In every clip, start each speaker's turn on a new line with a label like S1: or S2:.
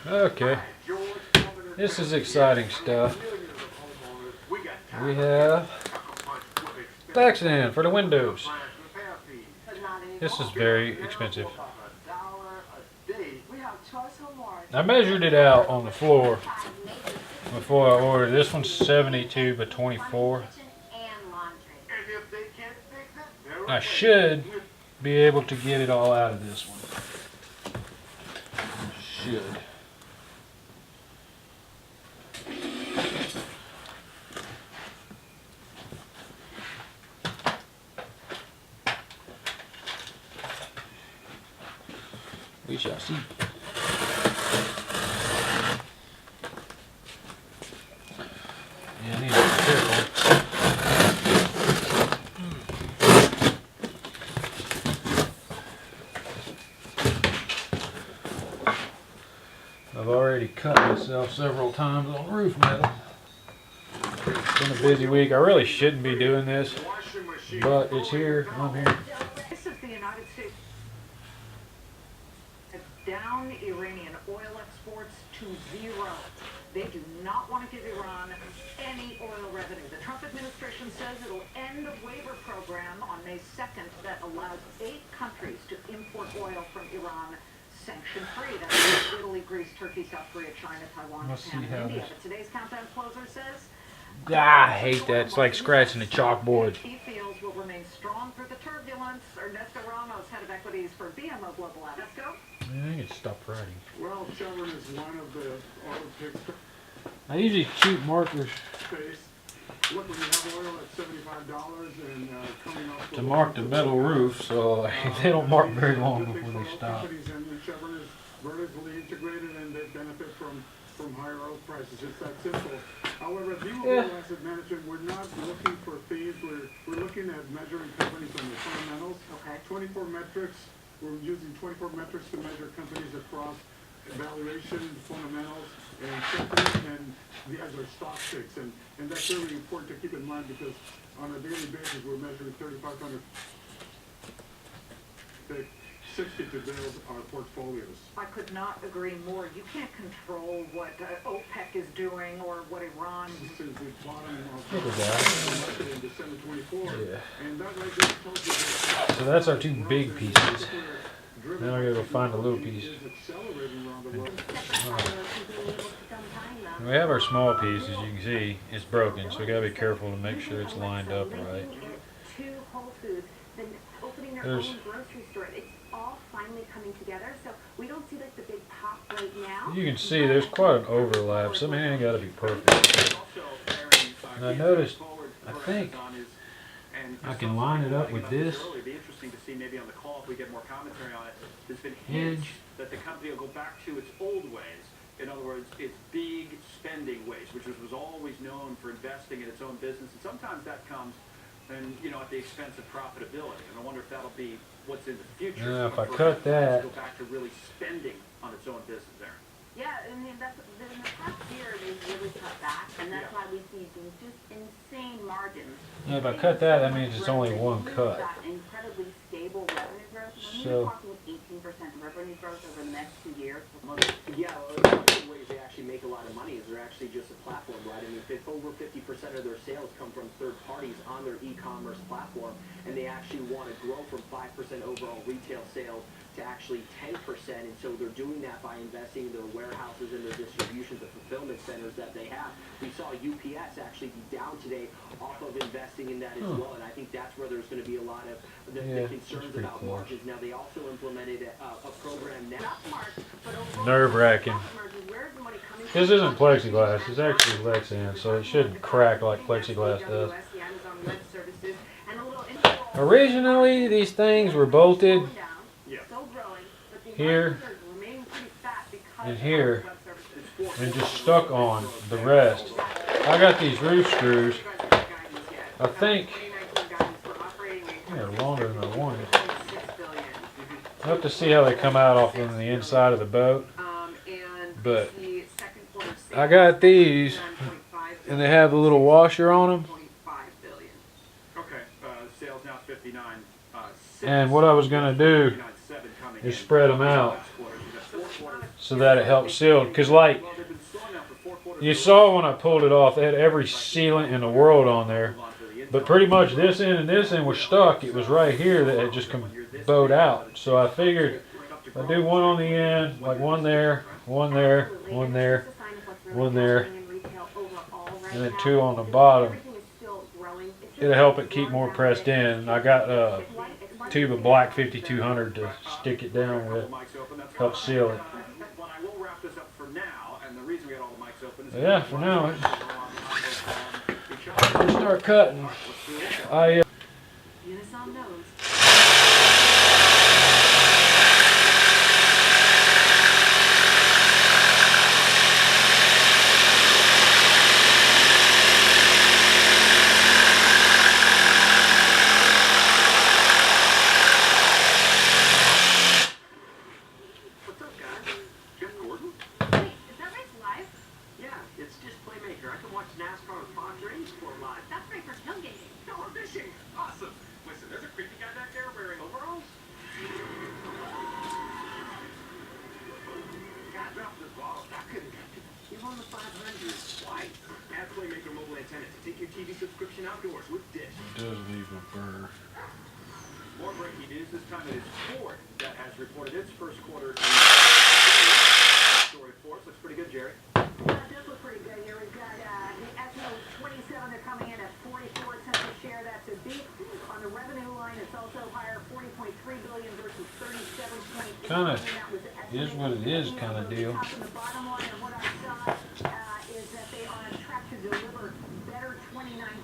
S1: Okay, this is exciting stuff. We have Lexan for the windows. This is very expensive. I measured it out on the floor before I ordered. This one's 72 by 24. I should be able to get it all out of this one. Should. We shall see. Yeah, I need to be careful. I've already cut myself several times on roof metal. It's been a busy week. I really shouldn't be doing this, but it's here. I'm here.
S2: This is the United States. Down Iranian oil exports to zero. They do not want to give Iran any oil revenue. The Trump administration says it'll end a waiver program on May 2nd that allows 8 countries to import oil from Iran sanction-free. That's Italy, Greece, Turkey, South Korea, China, Taiwan, Japan, and India. But today's countdown closer says...
S1: I hate that. It's like scratching a chalkboard.
S2: He feels will remain strong through the turbulence. Ernesto Ramos, head of equities for BMO Global. Let's go.
S1: Yeah, I can stop writing.
S3: Well, Chevron is one of the auto picks.
S1: I usually keep markers
S3: Look, when you have oil at $75 and coming off
S1: to mark the metal roof, so they don't mark very long before they stop.
S3: And Chevron is vertically integrated and they benefit from higher oil prices. It's that simple. However, at GOpro Asset Management, we're not looking for fees. We're looking at measuring companies on the fundamentals.
S2: Okay.
S3: 24 metrics. We're using 24 metrics to measure companies across valuation, fundamentals, and sentiment, and as our stock picks. And that's really important to keep in mind because on a daily basis, we're measuring 3,500 picks. 60 to build our portfolios.
S2: I could not agree more. You can't control what OPEC is doing or what Iran...
S3: Since the bottom
S1: Look at
S3: of
S1: that.
S3: in December 24.
S1: Yeah.
S3: And that right there tells you that
S1: So that's our 2 big pieces. Now I gotta go find a little piece. We have our small piece, as you can see, it's broken, so we gotta be careful to make sure it's lined up right. There's
S4: all finally coming together, so we don't see like the big pop right now.
S1: You can see there's quite an overlap, so I mean, it ain't got to be perfect. And I noticed, I think I can line it up with this
S5: It'd be interesting to see maybe on the call if we get more commentary on it. There's been
S1: hinge.
S5: hints that the company will go back to its old ways. In other words, its big spending ways, which was always known for investing in its own business, and sometimes that comes, and at the expense of profitability. And I wonder if that'll be what's in the future.
S1: Now, if I cut that,
S5: go back to really spending on its own business there.
S4: Yeah, I mean, that's, in the past year, they've really cut back, and that's why we see these just insane margins.
S1: if I cut that, that means it's only one cut.
S4: Got incredibly stable revenue growth. When
S1: So,
S4: we're talking 18% revenue growth over the next 2 years.
S6: Yeah, one of the ways they actually make a lot of money is they're actually just a platform, right? I mean, over 50% of their sales come from third parties on their e-commerce platform, and they actually want to grow from 5% overall retail sales to actually 10%, and so they're doing that by investing in their warehouses and their distributions, the fulfillment centers that they have. We saw UPS actually be down today off of investing in that as well, and I think that's where there's going to be a lot of the concerns about margins. Now, they also implemented a program now.
S1: nerve-wracking. This isn't plexiglass, it's actually Lexan, so it shouldn't crack like plexiglass does. Originally, these things were bolted here and here and just stuck on the rest. I got these roof screws. I think they're longer than I wanted. I'll have to see how they come out off on the inside of the boat. But I got these and they have a little washer on them.
S5: Okay, sales now 59.
S1: And what I was going to do is spread them out so that it helps seal. Because like you saw when I pulled it off, they had every sealant in the world on there. But pretty much this end and this end was stuck. It was right here that had just bowed out. So I figured if I do one on the end, like one there, one there, one there, one there, and then two on the bottom, it'll help it keep more pressed in. And I got a tube of black 5200 to stick it down with, help seal it. Yeah, for now, we'll start cutting.
S2: Unison knows.
S5: What's up, guys? Jeff Gordon?
S4: Wait, is that race live?
S5: Yeah, it's just Playmaker. I can watch NASCAR and Fox Racing for live.
S4: That's great for tailgating.
S5: No, we're fishing. Awesome. Listen, there's a creepy guy back there wearing overalls. God, drop this ball. I couldn't catch it. You're on the 500. Why? Add Playmaker mobile antenna to take your TV subscription outdoors with Dish.
S1: It does leave a burr.
S5: More breaking news. This time it is Ford that has reported its first quarter story for us. Looks pretty good, Jerry.
S2: That does look pretty good here. We've got the SO27, they're coming in at 44 cents a share. That's a beat. On the revenue line, it's also higher, 40.3 billion versus 37.8
S1: Kind
S2: billion.
S1: of
S2: That was the
S1: is what it is kind of deal.
S2: top and the bottom line of what I saw is that they are on track to deliver better 2019.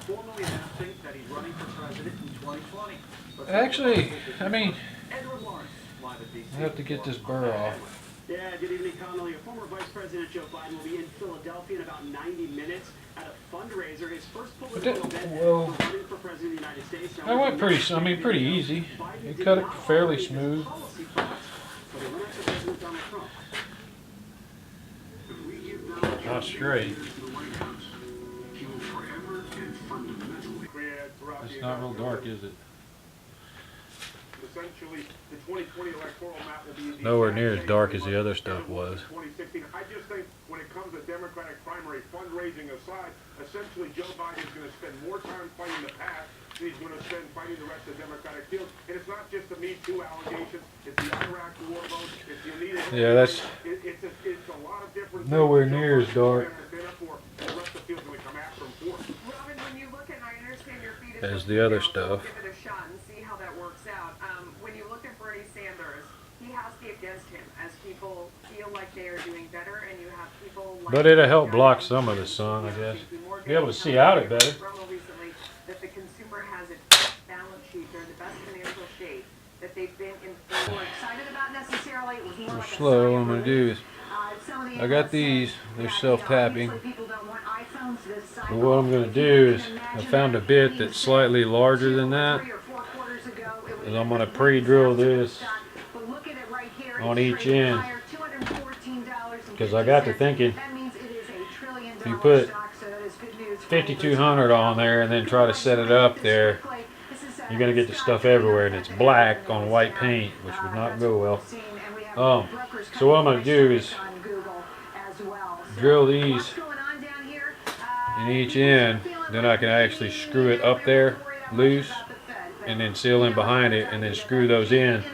S5: Formally announcing that he's running for president in 2020.
S1: Actually, I mean,
S5: Edward Lawrence, live at DC.
S1: I have to get this burr off.
S6: Yeah, good evening, Connolly. Former Vice President Joe Biden will be in Philadelphia in about 90 minutes at a fundraiser, his first political event
S1: well,
S6: running for president of the United States.
S1: that went pretty easy. You cut it fairly smooth.
S6: Policy thoughts, but he went after President Donald Trump.
S1: Not straight. It's not real dark, is it?
S3: Essentially, the 2020 electoral map will be
S1: Nowhere near as dark as the other stuff was.
S3: 2016. I just think when it comes to Democratic primary fundraising aside, essentially Joe Biden is going to spend more time fighting the past than he's going to spend fighting the rest of the Democratic field. And it's not just the Me Too allegations, it's the Iraq war vote, it's the Anita.
S1: Yeah, that's
S3: It's a lot of different
S1: nowhere
S3: things
S1: near as dark
S3: the rest of the field's going to come after him for.
S2: Robin, when you look, and I understand your feet is
S1: as
S2: up
S1: the
S2: and
S1: other
S2: down, so
S1: stuff.
S2: Give it a shot and see how that works out. When you look at Bernie Sanders, he has the against him as people feel like they are doing better, and you have people like.
S1: But it'll help block some of the sun, I guess. Be able to see out it better.
S2: Recently, that the consumer has its balance sheet, they're in the best financial shape that they've been in. They were excited about necessarily. It was more like a
S1: Slow.
S2: sign
S1: What I'm
S2: of
S1: gonna do is
S2: some of the
S1: I got these. They're self-tapping.
S2: people don't want iPhones this
S1: But
S2: cycle.
S1: what I'm gonna do is I found a bit that's slightly larger than that. And I'm gonna pre-drill this on each end. Because I got to thinking, if you put 5200 on there and then try to set it up there, you're gonna get the stuff everywhere, and it's black on white paint, which would not go well. So what I'm gonna do is drill these in each end, then I can actually screw it up there loose and then seal in behind it and then screw those in,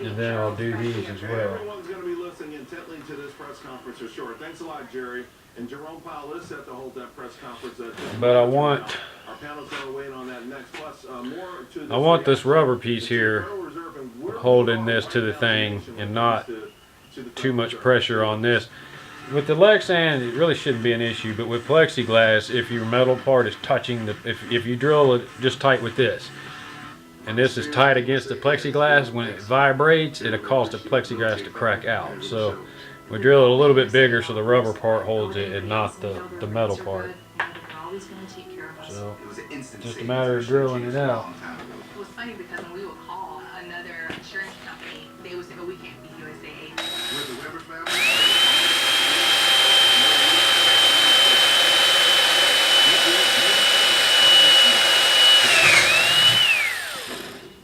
S1: and then I'll do these as well.
S7: Everyone's going to be listening intently to this press conference for sure. Thanks a lot, Jerry. And Jerome Powell is set to hold that press conference.
S1: But I want
S7: our panel's going to weigh in on that next. Plus, more to this.
S1: I want this rubber piece here holding this to the thing and not too much pressure on this. With the Lexan, it really shouldn't be an issue, but with plexiglass, if your metal part is touching the, if you drill it just tight with this, and this is tight against the plexiglass. When it vibrates, it'll cause the plexiglass to crack out. So we drill it a little bit bigger so the rubber part holds it and not the metal part. So just a matter of drilling it out.
S8: It was funny because when we would call another insurance company, they would say, "Oh, we can't be USA agents."
S7: With the Weber family?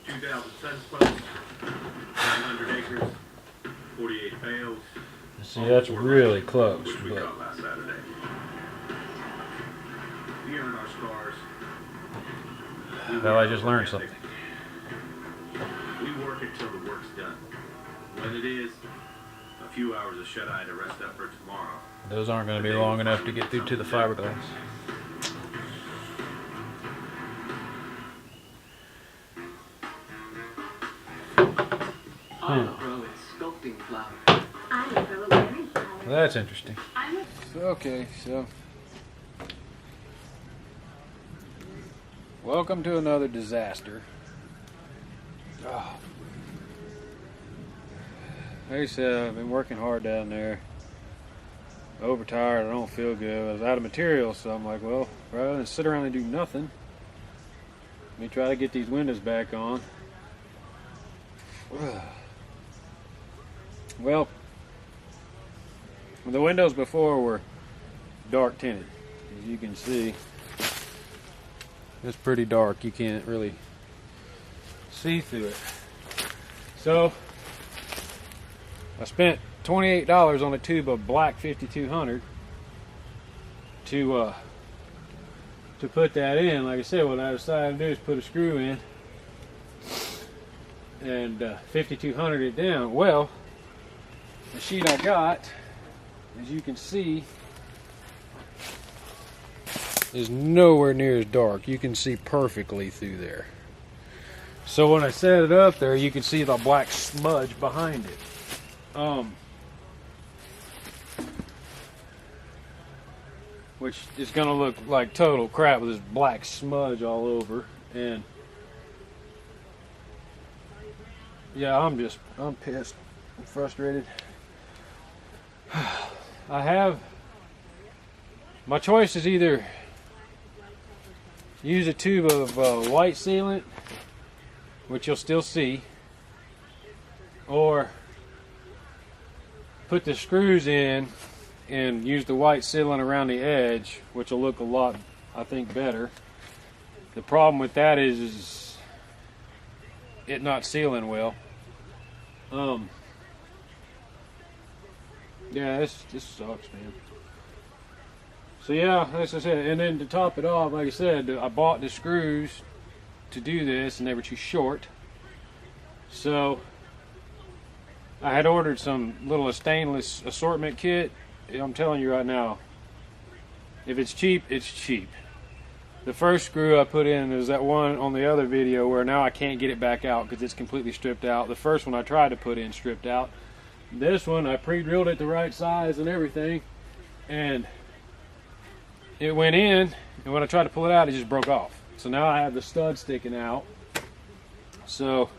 S9: 2,000 sunspokes, 900 acres, 48 bales.
S1: See, that's really close,
S9: Which we
S1: but
S9: caught last Saturday. We earn our scars.
S1: well, I just learned something.
S9: We work until the work's done. When it is, a few hours of shut-eye to rest up for tomorrow.
S1: Those aren't going to be long enough to get through to the fiberglass.
S6: Sculpting flower.
S1: Well, that's interesting. Okay, so welcome to another disaster. Oh. Like I said, I've been working hard down there. Overtired, I don't feel good. I was out of material, so I'm like, well, rather than sit around and do nothing, let me try to get these windows back on. Well, the windows before were dark tinted. As you can see, it's pretty dark. You can't really see through it. So I spent $28 on a tube of black 5200 to put that in. Like I said, what I decided to do is put a screw in and 5200 it down. Well, the sheet I got, as you can see, is nowhere near as dark. You can see perfectly through there. So when I set it up there, you can see the black smudge behind it. Which is going to look like total crap with this black smudge all over. And yeah, I'm pissed. I'm frustrated. My choice is either use a tube of white sealant, which you'll still see, or put the screws in and use the white sealant around the edge, which will look a lot, I think, better. The problem with that is it not sealing well. Yeah, this sucks, man. So yeah, as I said, and then to top it off, like I said, I bought the screws to do this, and they were too short. So I had ordered some little stainless assortment kit. I'm telling you right now, if it's cheap, it's cheap. The first screw I put in is that one on the other video where now I can't get it back out because it's completely stripped out. The first one I tried to put in stripped out. This one I pre-drilled it the right size and everything, and it went in, and when I tried to pull it out, it just broke off. So now I have the stud sticking out. So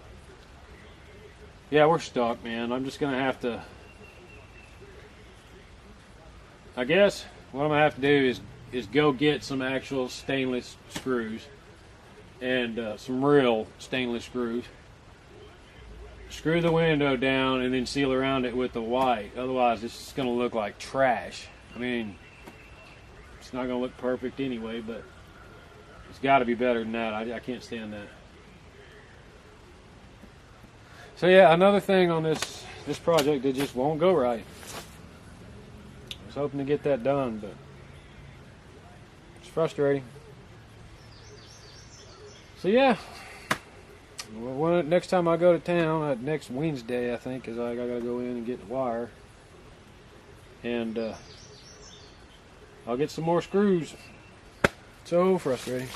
S1: yeah, we're stuck, man. I'm just gonna have to, I guess what I'm gonna have to do is go get some actual stainless screws and some real stainless screws. Screw the window down and then seal around it with the white. Otherwise, it's going to look like trash. I mean, it's not going to look perfect anyway, but it's got to be better than that. I can't stand that. So yeah, another thing on this project that just won't go right. I was hoping to get that done, but it's frustrating. So yeah. Well, next time I go to town, next Wednesday, I think, is I gotta go in and get the wire, and I'll get some more screws. So frustrating.